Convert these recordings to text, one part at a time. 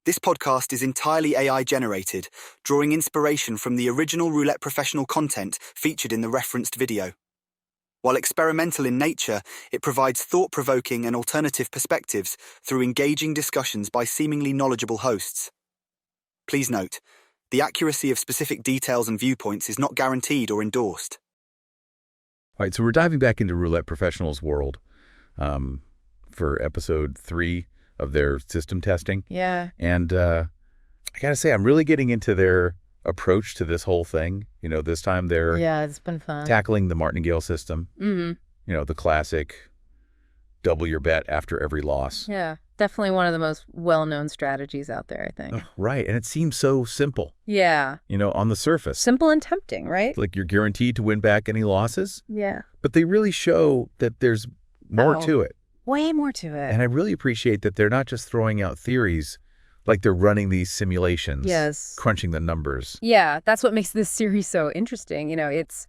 This podcast is entirely AI-generated, drawing inspiration from the original Roulette professional content featured in the referenced video. While experimental in nature, it provides thought-provoking and alternative perspectives through engaging discussions by seemingly knowledgeable hosts. Please note, the accuracy of specific details and viewpoints is not guaranteed or endorsed. All right, so we're diving back into Roulette Professional's world for episode 3 of their system testing. Yeah. And I got to say, I'm really getting into their approach to this whole thing. You know, this time they're it's been fun. tackling the martingale system. Mm-hmm. You know, the classic double your bet after every loss. Yeah, definitely one of the most well-known strategies out there, I think. Right, and it seems so simple. Yeah. You know, on the surface. Simple and tempting, right? Like you're guaranteed to win back any losses. Yeah. But they really show that there's more to it. Way more to it. And I really appreciate that they're not just throwing out theories, like they're running these simulations. Yes. Crunching the numbers. Yeah, that's what makes this series so interesting. You know, it's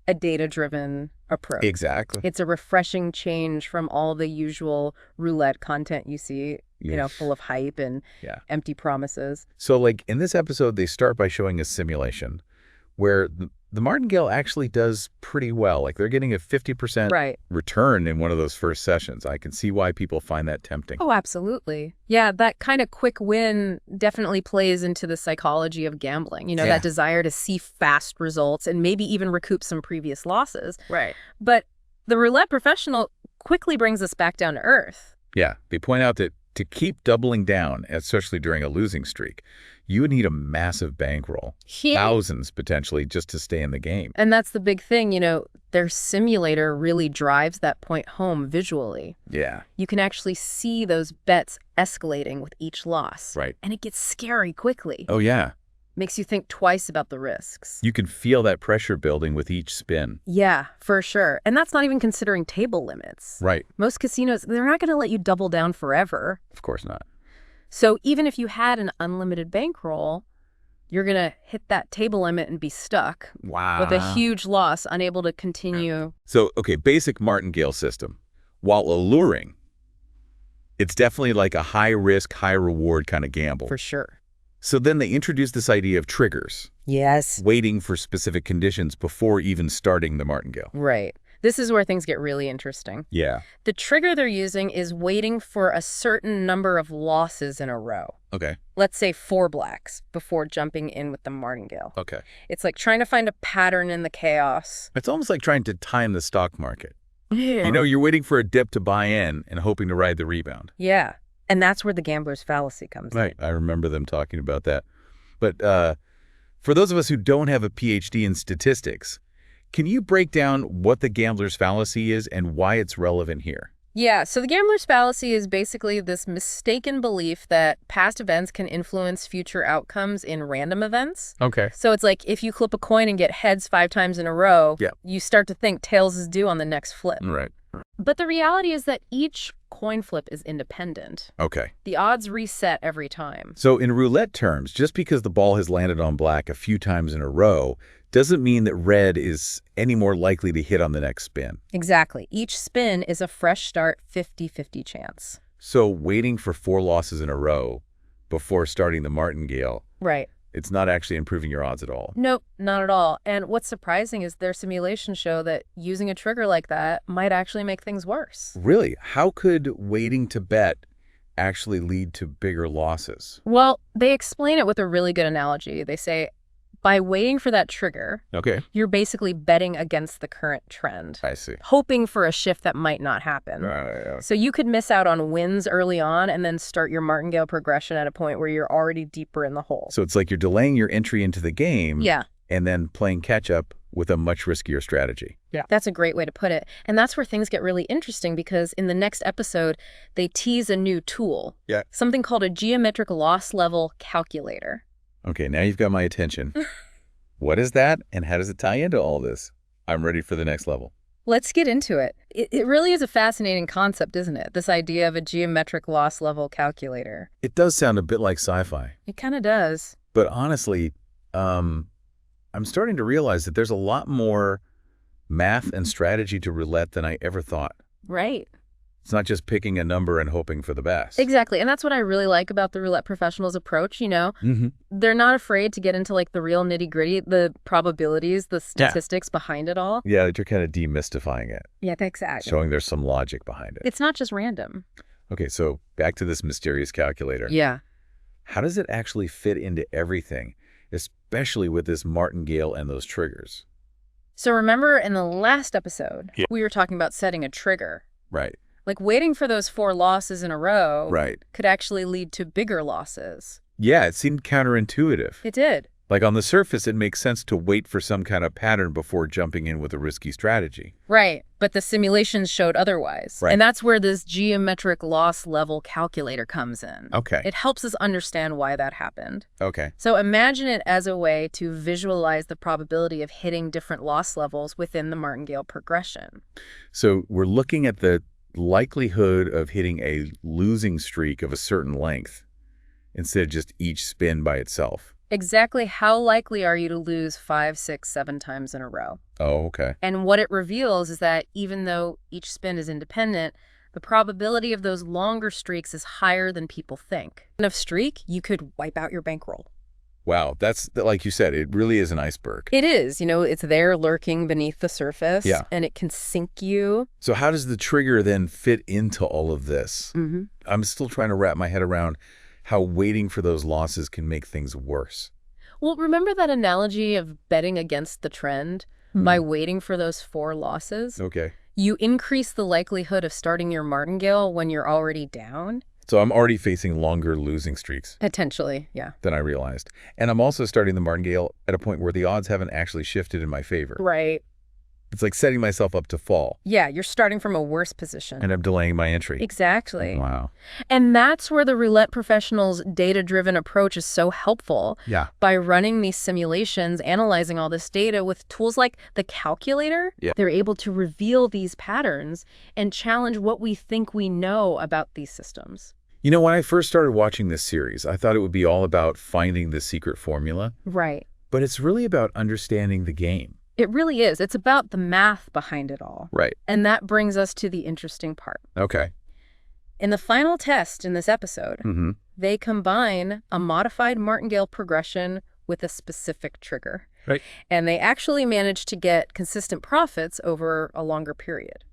a data-driven approach. Exactly. It's a refreshing change from all the usual roulette content you see, you know, full of hype and empty promises. So, like, in this episode, they start by showing a simulation where the martingale actually does pretty well. Like, they're getting a 50% return in one of those first sessions. I can see why people find that tempting. Oh, absolutely. Yeah, that kind of quick win definitely plays into the psychology of gambling. You know, that desire to see fast results and maybe even recoup some previous losses. Right. But the roulette professional quickly brings us back down to earth. Yeah, they point out that to keep doubling down, especially during a losing streak, you would need a massive bankroll, thousands potentially, just to stay in the game. And that's the big thing, you know, their simulator really drives that point home visually. Yeah. You can actually see those bets escalating with each loss. Right. And it gets scary quickly. Oh, yeah. Makes you think twice about the risks. You can feel that pressure building with each spin. Yeah, for sure. And that's not even considering table limits. Right. Most casinos, they're not going to let you double down forever. Of course not. So even if you had an unlimited bankroll, you're going to hit that table limit and be stuck with a huge loss, unable to continue. So, okay, basic martingale system. While alluring, it's definitely like a high-risk, high-reward kind of gamble. For sure. So then they introduce this idea of triggers. Yes. Waiting for specific conditions before even starting the martingale. Right. This is where things get really interesting. Yeah. The trigger they're using is waiting for a certain number of losses in a row. Okay. Let's say 4 blacks before jumping in with the martingale. Okay. It's like trying to find a pattern in the chaos. It's almost like trying to time the stock market. Yeah. You know, you're waiting for a dip to buy in and hoping to ride the rebound. Yeah. And that's where the gambler's fallacy comes in. Right. I remember them talking about that. But for those of us who don't have a PhD in statistics, can you break down what the gambler's fallacy is and why it's relevant here? Yeah, so the gambler's fallacy is basically this mistaken belief that past events can influence future outcomes in random events. Okay. So it's like if you flip a coin and get heads 5 times in a row, you start to think tails is due on the next flip. Right. But the reality is that each coin flip is independent. Okay. The odds reset every time. So in roulette terms, just because the ball has landed on black a few times in a row doesn't mean that red is any more likely to hit on the next spin. Exactly. Each spin is a fresh start 50-50 chance. So waiting for 4 losses in a row before starting the martingale, right, it's not actually improving your odds at all. Nope, not at all. And what's surprising is their simulations show that using a trigger like that might actually make things worse. Really? How could waiting to bet actually lead to bigger losses? Well, they explain it with a really good analogy. They say, by waiting for that trigger, you're basically betting against the current trend. I see. Hoping for a shift that might not happen. So you could miss out on wins early on and then start your martingale progression at a point where you're already deeper in the hole. So it's like you're delaying your entry into the game and then playing catch up with a much riskier strategy. Yeah. That's a great way to put it. And that's where things get really interesting because in the next episode, they tease a new tool. Yeah. Something called a geometric loss level calculator. Okay, now you've got my attention. What is that, and how does it tie into all this? I'm ready for the next level. Let's get into it. It really is a fascinating concept, isn't it? This idea of a geometric loss level calculator. It does sound a bit like sci-fi. It kind of does. But honestly, I'm starting to realize that there's a lot more math and strategy to roulette than I ever thought. Right. It's not just picking a number and hoping for the best. Exactly. And that's what I really like about the roulette professionals' approach, They're not afraid to get into like the real nitty-gritty, the probabilities, the statistics behind it all. Yeah, they're kind of demystifying it. Yeah, exactly. Showing there's some logic behind it. It's not just random. Okay, so back to this mysterious calculator. Yeah. How does it actually fit into everything, especially with this martingale and those triggers? So remember in the last episode, we were talking about setting a trigger. Right. Like waiting for those 4 losses in a row could actually lead to bigger losses. Yeah, it seemed counterintuitive. It did. Like on the surface, it makes sense to wait for some kind of pattern before jumping in with a risky strategy. Right, but the simulations showed otherwise. Right. And that's where this geometric loss level calculator comes in. Okay. It helps us understand why that happened. Okay. So imagine it as a way to visualize the probability of hitting different loss levels within the martingale progression. So we're looking at the likelihood of hitting a losing streak of a certain length instead of just each spin by itself. Exactly how likely are you to lose 5, 6, 7 times in a row? Oh, okay. And what it reveals is that even though each spin is independent, the probability of those longer streaks is higher than people think. In a streak, you could wipe out your bankroll. Wow, that's, like you said, it really is an iceberg. It is. It's there lurking beneath the surface. Yeah. And it can sink you. So how does the trigger then fit into all of this? I'm still trying to wrap my head around how waiting for those losses can make things worse. Well, remember that analogy of betting against the trend? By waiting for those 4 losses? Okay. You increase the likelihood of starting your martingale when you're already down. So I'm already facing longer losing streaks. Potentially, yeah. Than I realized. And I'm also starting the martingale at a point where the odds haven't actually shifted in my favor. Right. It's like setting myself up to fall. Yeah, you're starting from a worse position. And I'm delaying my entry. Exactly. Wow. And that's where the roulette professionals' data-driven approach is so helpful. Yeah. By running these simulations, analyzing all this data with tools like the calculator, they're able to reveal these patterns and challenge what we think we know about these systems. When I first started watching this series, I thought it would be all about finding the secret formula. Right. But it's really about understanding the game. It really is. It's about the math behind it all. Right. And that brings us to the interesting part. Okay. In the final test in this episode, they combine a modified martingale progression with a specific trigger. Right. And they actually managed to get consistent profits over a longer period.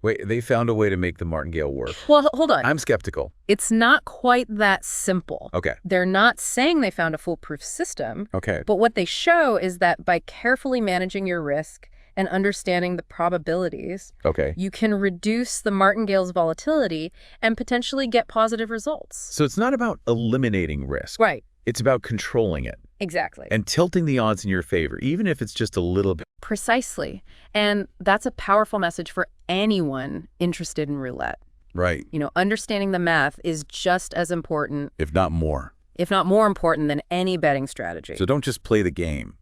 Wait, they found a way to make the martingale work. Well, hold on. I'm skeptical. It's not quite that simple. Okay. They're not saying they found a foolproof system. Okay. But what they show is that by carefully managing your risk and understanding the probabilities, you can reduce the martingale's volatility and potentially get positive results. So it's not about eliminating risk. Right. It's about controlling it. Exactly. And tilting the odds in your favor, even if it's just a little bit. Precisely. And that's a powerful message for anyone interested in roulette. Right. Understanding the math is just as important, if not more. If not more important than any betting strategy. So don't just play the game.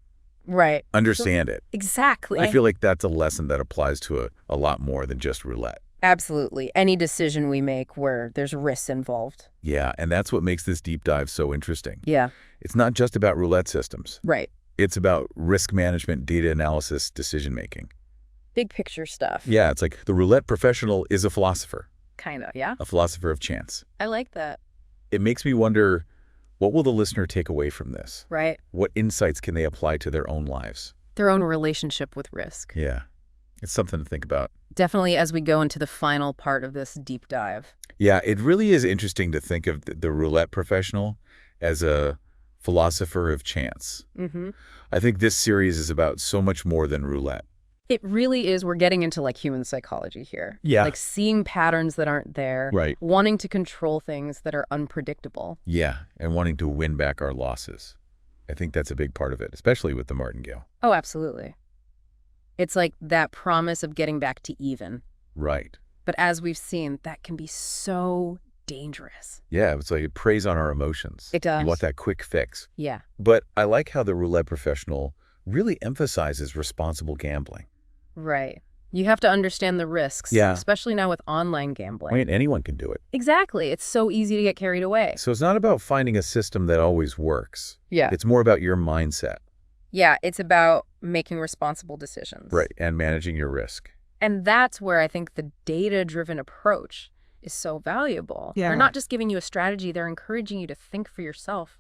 Right. Understand it. Exactly. I feel like that's a lesson that applies to a lot more than just roulette. Absolutely. Any decision we make where there's risks involved. Yeah, and that's what makes this deep dive so interesting. Yeah. It's not just about roulette systems. Right. It's about risk management, data analysis, decision-making. Big picture stuff. Yeah, it's like the roulette professional is a philosopher. Kind of, yeah. A philosopher of chance. I like that. It makes me wonder, what will the listener take away from this? Right. What insights can they apply to their own lives? Their own relationship with risk. Yeah. It's something to think about. Definitely as we go into the final part of this deep dive. Yeah, it really is interesting to think of the roulette professional as a philosopher of chance. I think this series is about so much more than roulette. It really is. We're getting into like human psychology here. Yeah. Like seeing patterns that aren't there. Right. Wanting to control things that are unpredictable. Yeah, and wanting to win back our losses. I think that's a big part of it, especially with the martingale. Oh, absolutely. It's like that promise of getting back to even. Right. But as we've seen, that can be so dangerous. Yeah, it's like it preys on our emotions. It does. You want that quick fix. Yeah. But I like how the roulette professional really emphasizes responsible gambling. Right. You have to understand the risks, Yeah. especially now with online gambling. I mean, anyone can do it. Exactly. It's so easy to get carried away. So it's not about finding a system that always works. Yeah. It's more about your mindset. Yeah, it's about making responsible decisions. Right, and managing your risk. And that's where I think the data-driven approach is so valuable. Yeah. They're not just giving you a strategy, they're encouraging you to think for yourself.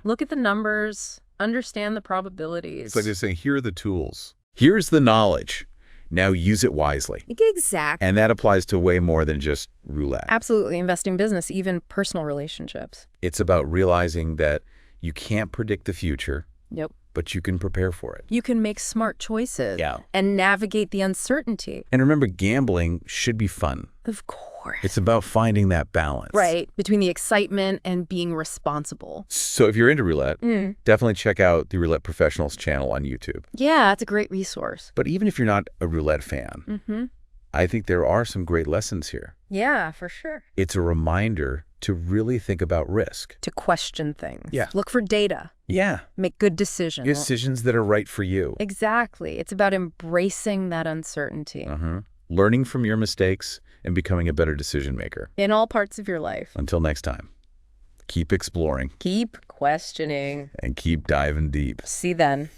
Look at the numbers, understand the probabilities. It's like they're saying, here are the tools. Here's the knowledge. Now use it wisely. Exactly. And that applies to way more than just roulette. Absolutely. Investing business, even personal relationships. It's about realizing that you can't predict the future, Yep. but you can prepare for it. You can make smart choices and navigate the uncertainty. And remember, gambling should be fun. Of course. It's about finding that balance. Right. Between the excitement and being responsible. So if you're into roulette, definitely check out the Roulette Professionals channel on YouTube. Yeah, it's a great resource. But even if you're not a roulette fan, I think there are some great lessons here. Yeah, for sure. It's a reminder to really think about risk. To question things. Yeah. Look for data. Yeah. Make good decisions. Decisions that are right for you. Exactly. It's about embracing that uncertainty. Learning from your mistakes and becoming a better decision maker. In all parts of your life. Until next time, keep exploring. Keep questioning. And keep diving deep. See then.